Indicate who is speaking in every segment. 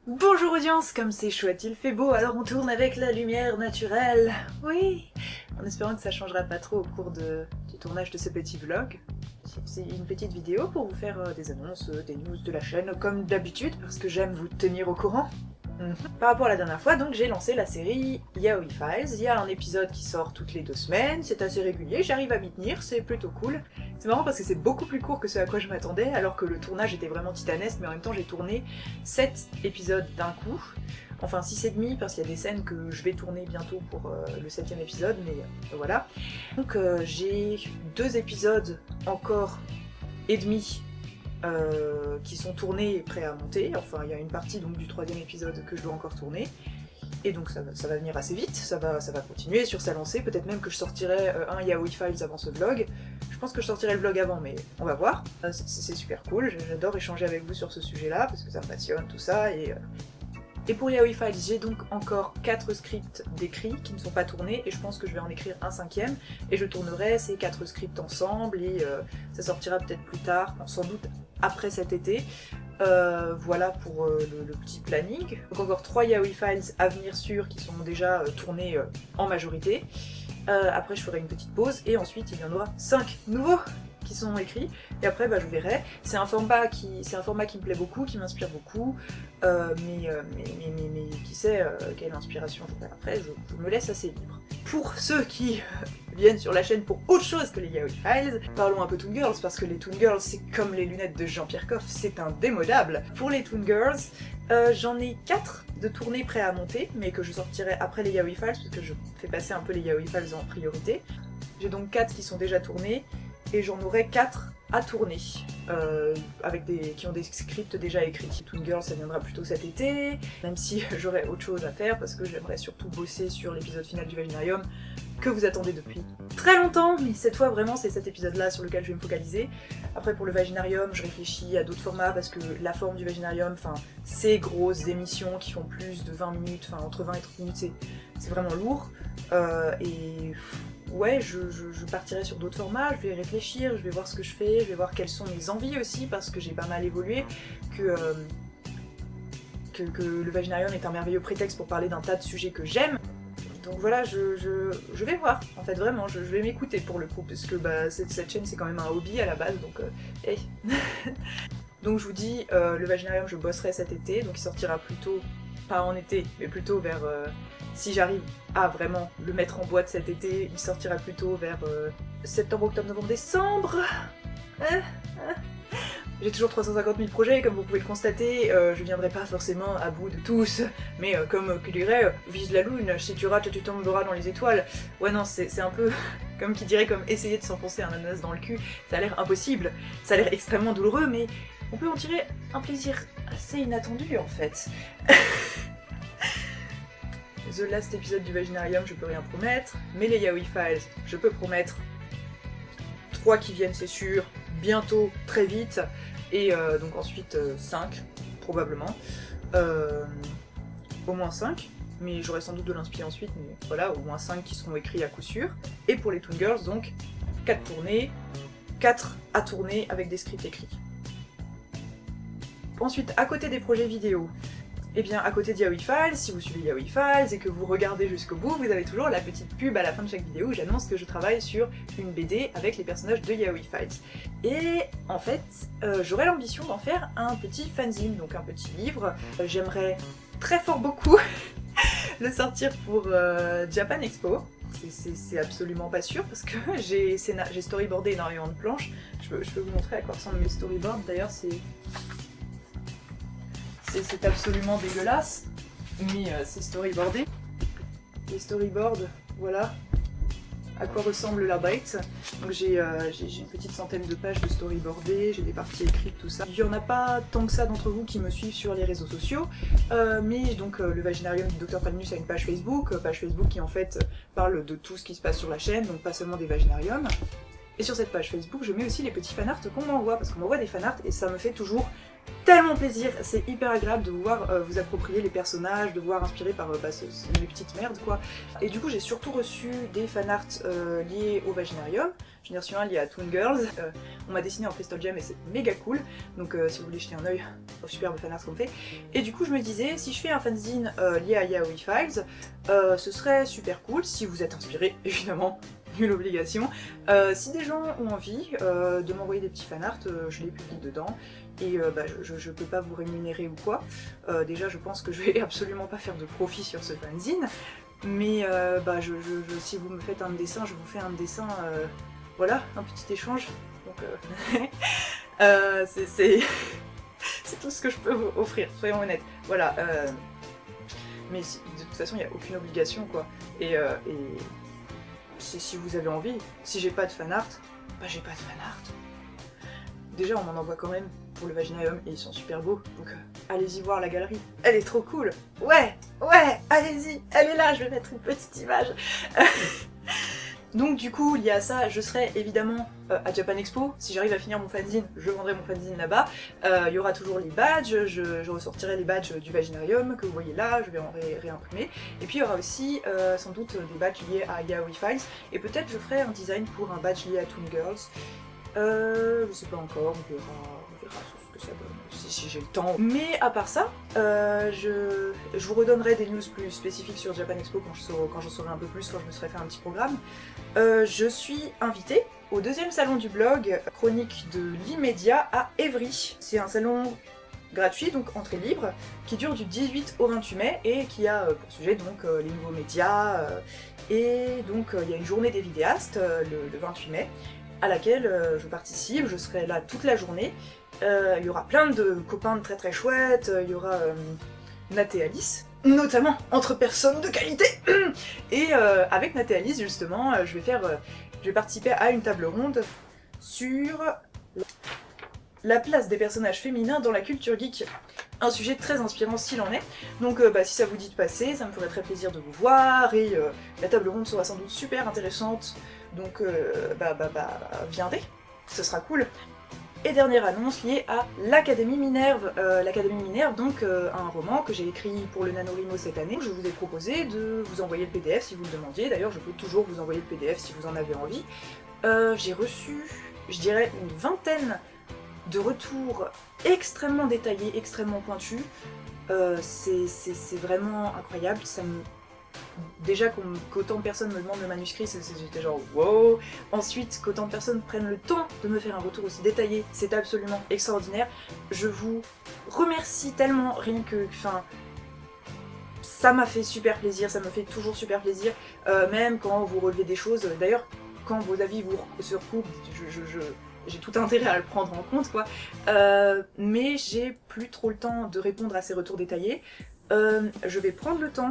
Speaker 1: Bonjour audience, comme c'est chouette, il fait beau, alors on tourne avec la lumière naturelle. Oui, en espérant que ça changera pas trop au cours du tournage de ce petit vlog. C'est une petite vidéo pour vous faire des annonces, des news de la chaîne, comme d'habitude, parce que j'aime vous tenir au courant. Par rapport à la dernière fois, donc j'ai lancé la série Yaoi Files. Il y a un épisode qui sort toutes les 2 semaines, c'est assez régulier, j'arrive à m'y tenir, c'est plutôt cool. C'est marrant parce que c'est beaucoup plus court que ce à quoi je m'attendais, alors que le tournage était vraiment titanesque, mais en même temps j'ai tourné 7 épisodes d'un coup. Enfin 6 et demi, parce qu'il y a des scènes que je vais tourner bientôt pour le 7e épisode, mais voilà. Donc j'ai 2 épisodes encore et demi qui sont tournés et prêts à monter. Enfin, il y a une partie donc du 3e épisode que je dois encore tourner. Et donc ça va venir assez vite, ça va continuer sur sa lancée. Peut-être même que je sortirai un Yaoi Files avant ce vlog. Je pense que je sortirai le vlog avant, mais on va voir. C'est super cool, j'adore échanger avec vous sur ce sujet-là, parce que ça me passionne, tout ça. Et pour Yaoi Files, j'ai donc encore 4 scripts d'écrits qui ne sont pas tournés, et je pense que je vais en écrire un 5e, et je tournerai ces 4 scripts ensemble, et ça sortira peut-être plus tard, sans doute après cet été. Voilà pour le petit planning. Donc encore 3 Yaoi Files à venir sûrs qui sont déjà tournés en majorité. Après je ferai une petite pause, et ensuite il y en aura 5 nouveaux qui sont écrits, et après je verrai. C'est un format qui me plaît beaucoup, qui m'inspire beaucoup, mais qui sait quelle inspiration je ferai après, je me laisse assez libre. Pour ceux qui viennent sur la chaîne pour autre chose que les Yaoi Files, parlons un peu Toon Girls, parce que les Toon Girls c'est comme les lunettes de Jean-Pierre Coff, c'est indémodable. Pour les Toon Girls, j'en ai 4 de tournés prêts à monter, mais que je sortirai après les Yaoi Files, parce que je fais passer un peu les Yaoi Files en priorité. J'ai donc 4 qui sont déjà tournés, et j'en aurai 4 à tourner, qui ont des scripts déjà écrits. Toon Girl ça viendra plutôt cet été, même si j'aurai autre chose à faire parce que j'aimerais surtout bosser sur l'épisode final du Vaginarium que vous attendez depuis très longtemps, mais cette fois vraiment c'est cet épisode là sur lequel je vais me focaliser. Après pour le Vaginarium je réfléchis à d'autres formats parce que la forme du Vaginarium, ces grosses émissions qui font plus de 20 minutes, entre 20 et 30 minutes, c'est vraiment lourd, et ouais, je partirai sur d'autres formats, je vais réfléchir, je vais voir ce que je fais, je vais voir quelles sont mes envies aussi, parce que j'ai pas mal évolué, que le Vaginarium est un merveilleux prétexte pour parler d'un tas de sujets que j'aime. Donc voilà, je vais voir, en fait vraiment, je vais m'écouter pour le coup, parce que cette chaîne c'est quand même un hobby à la base, donc hey. Donc je vous dis, le Vaginarium je bosserai cet été, donc il sortira plutôt, pas en été, mais plutôt vers... si j'arrive à vraiment le mettre en boîte cet été, il sortira plutôt vers septembre, octobre, novembre, décembre. J'ai toujours 350 000 projets, comme vous pouvez le constater, je viendrai pas forcément à bout de tous, mais comme qui dirait, vise la lune, si tu rates tu tomberas dans les étoiles. Ouais non, c'est un peu comme qui dirait comme essayer de s'enfoncer un ananas dans le cul, ça a l'air impossible, ça a l'air extrêmement douloureux, mais on peut en tirer un plaisir assez inattendu en fait. The Last épisode du Vaginarium, je peux rien promettre, mais les Yaoi Files, je peux promettre 3 qui viennent, c'est sûr, bientôt, très vite, et donc ensuite 5, probablement. Au moins 5, mais j'aurai sans doute de l'inspi ensuite, mais voilà, au moins 5 qui seront écrits à coup sûr. Et pour les Toon Girls, donc 4 tournées, 4 à tourner avec des scripts écrits. Ensuite, à côté des projets vidéo, et bien à côté de Yaoi Files, si vous suivez Yaoi Files et que vous regardez jusqu'au bout, vous avez toujours la petite pub à la fin de chaque vidéo où j'annonce que je travaille sur une BD avec les personnages de Yaoi Files. Et en fait, j'aurais l'ambition d'en faire un petit fanzine, donc un petit livre. J'aimerais très fort beaucoup le sortir pour Japan Expo. C'est absolument pas sûr parce que j'ai storyboardé énormément de planches. Je peux vous montrer à quoi ressemblent mes storyboards, d'ailleurs c'est absolument dégueulasse, mais c'est storyboardé. Les storyboards, voilà à quoi ressemble la bête. Donc j'ai une petite centaine de pages de storyboardées, j'ai des parties écrites, tout ça. Il n'y en a pas tant que ça d'entre vous qui me suivent sur les réseaux sociaux, mais donc le Vaginarium du Dr Palmus a une page Facebook qui en fait parle de tout ce qui se passe sur la chaîne, donc pas seulement des Vaginariums. Et sur cette page Facebook, je mets aussi les petits fanarts qu'on m'envoie, parce qu'on m'envoie des fanarts et ça me fait toujours tellement plaisir. C'est hyper agréable de vous voir vous approprier les personnages, de vous voir inspiré par les petites merdes quoi. Et du coup j'ai surtout reçu des fanarts liés au Vaginarium. J'en ai reçu un lié à Toon Girls. On m'a dessiné en Crystal Gem et c'est méga cool. Donc si vous voulez jeter un œil au superbe fanart qu'on fait. Et du coup je me disais, si je fais un fanzine lié à Yaoi Files, ce serait super cool si vous êtes inspiré évidemment. Nulle obligation. Si des gens ont envie de m'envoyer des petits fanarts, je les publie dedans et je peux pas vous rémunérer ou quoi. Déjà je pense que je vais absolument pas faire de profit sur ce fanzine, mais si vous me faites un dessin, je vous fais un dessin, voilà, un petit échange. Donc c'est tout ce que je peux vous offrir, soyons honnêtes. Voilà. Mais de toute façon il n'y a aucune obligation quoi. Et si vous avez envie, si j'ai pas de fanart, bah j'ai pas de fanart. Déjà on m'en envoie quand même pour le Vaginarium et ils sont super beaux, donc allez-y voir la galerie, elle est trop cool. Ouais, allez-y, elle est là, je vais mettre une petite image. Donc du coup, lié à ça, je serai évidemment à Japan Expo. Si j'arrive à finir mon fanzine, je vendrai mon fanzine là-bas. Il y aura toujours les badges, je ressortirai les badges du Vaginarium que vous voyez là, je vais en réimprimer. Et puis il y aura aussi sans doute des badges liés à Yaoi Files. Et peut-être je ferai un design pour un badge lié à Toon Girls. Je sais pas encore, on verra ce que ça donne, si j'ai le temps. Mais à part ça, je vous redonnerai des news plus spécifiques sur Japan Expo quand j'en saurai un peu plus, quand je me serai fait un petit programme. Je suis invitée au deuxième salon du blog Chronique de l'Immédiat à Évry. C'est un salon gratuit, donc entrée libre, qui dure du 18 au 28 mai et qui a pour sujet donc les nouveaux médias. Et donc il y a une journée des vidéastes le 28 mai à laquelle je participe, je serai là toute la journée. Il y aura plein de copains très très chouettes, il y aura Nat et Alice, notamment entre personnes de qualité. Et avec Nat et Alice justement, je vais participer à une table ronde sur la place des personnages féminins dans la culture geek. Un sujet très inspirant s'il en est. Donc si ça vous dit de passer, ça me ferait très plaisir de vous voir et la table ronde sera sans doute super intéressante. Donc viendez, ce sera cool. Et dernière annonce liée à l'Académie Minerve. L'Académie Minerve, donc un roman que j'ai écrit pour le NaNoWriMo cette année. Je vous ai proposé de vous envoyer le PDF si vous le demandiez. D'ailleurs, je peux toujours vous envoyer le PDF si vous en avez envie. J'ai reçu, je dirais, une vingtaine de retours extrêmement détaillés, extrêmement pointus. C'est vraiment incroyable. Déjà qu'autant de personnes me demandent le manuscrit, j'étais genre wow. Ensuite, qu'autant de personnes prennent le temps de me faire un retour aussi détaillé, c'est absolument extraordinaire. Je vous remercie tellement, rien que, ça m'a fait super plaisir, ça me fait toujours super plaisir, même quand vous relevez des choses. D'ailleurs, quand vos avis se recoupent, j'ai tout intérêt à le prendre en compte, quoi. Mais j'ai plus trop le temps de répondre à ces retours détaillés. Je vais prendre le temps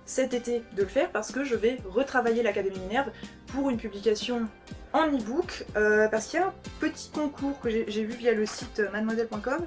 Speaker 1: cet été de le faire parce que je vais retravailler l'Académie Minerve pour une publication en e-book parce qu'il y a un petit concours que j'ai vu via le site mademoiselle.com,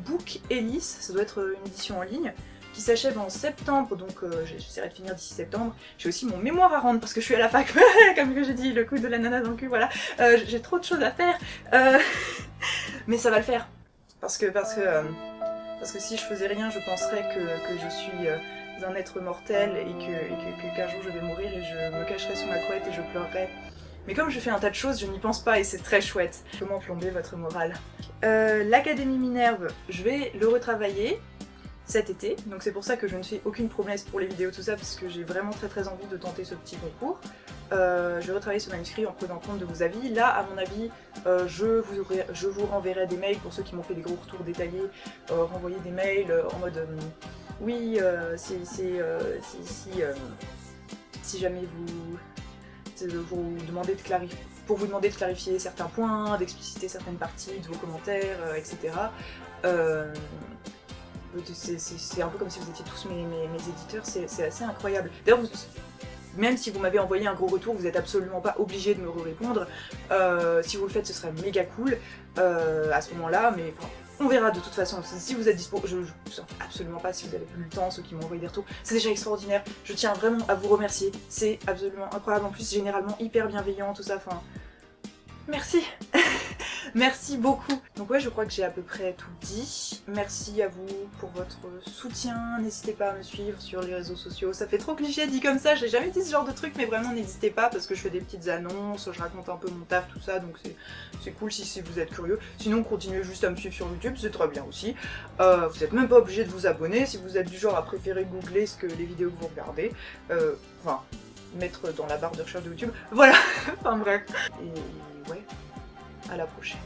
Speaker 1: Book Elise, ça doit être une édition en ligne, qui s'achève en septembre, donc j'essaierai de finir d'ici septembre. J'ai aussi mon mémoire à rendre parce que je suis à la fac, comme que j'ai dit, le coup de la nana dans le cul, voilà. J'ai trop de choses à faire, mais ça va le faire. Parce que si je faisais rien, je penserais que je suis un être mortel et qu'un jour je vais mourir et je me cacherai sous ma couette et je pleurerai. Mais comme je fais un tas de choses, je n'y pense pas et c'est très chouette. Comment plomber votre morale? L'Académie Minerve, je vais le retravailler cet été, donc c'est pour ça que je ne fais aucune promesse pour les vidéos, tout ça, parce que j'ai vraiment très envie de tenter ce petit concours. Je vais retravailler ce manuscrit en prenant compte de vos avis. Là, à mon avis, je vous renverrai des mails pour ceux qui m'ont fait des gros retours détaillés, renvoyer des mails en mode oui, si jamais vous demandez de clarifier, pour vous demander de clarifier certains points, d'expliciter certaines parties de vos commentaires, etc. C'est un peu comme si vous étiez tous mes éditeurs, c'est assez incroyable. D'ailleurs, même si vous m'avez envoyé un gros retour, vous n'êtes absolument pas obligé de me répondre. Si vous le faites, ce serait méga cool à ce moment-là, mais enfin, on verra de toute façon. Si vous êtes dispo, je ne sais absolument pas si vous avez plus le temps, ceux qui m'ont envoyé des retours. C'est déjà extraordinaire, je tiens vraiment à vous remercier, c'est absolument incroyable. En plus, généralement hyper bienveillant, tout ça, enfin... Merci. Merci beaucoup. Donc ouais, je crois que j'ai à peu près tout dit. Merci à vous pour votre soutien. N'hésitez pas à me suivre sur les réseaux sociaux. Ça fait trop cliché dit comme ça, j'ai jamais dit ce genre de truc, mais vraiment n'hésitez pas parce que je fais des petites annonces, je raconte un peu mon taf, tout ça, donc c'est cool si vous êtes curieux. Sinon, continuez juste à me suivre sur YouTube, c'est très bien aussi. Vous êtes même pas obligé de vous abonner si vous êtes du genre à préférer googler les vidéos que vous regardez. Enfin, mettre dans la barre de recherche de YouTube. Voilà, enfin bref. Et ouais. À la prochaine.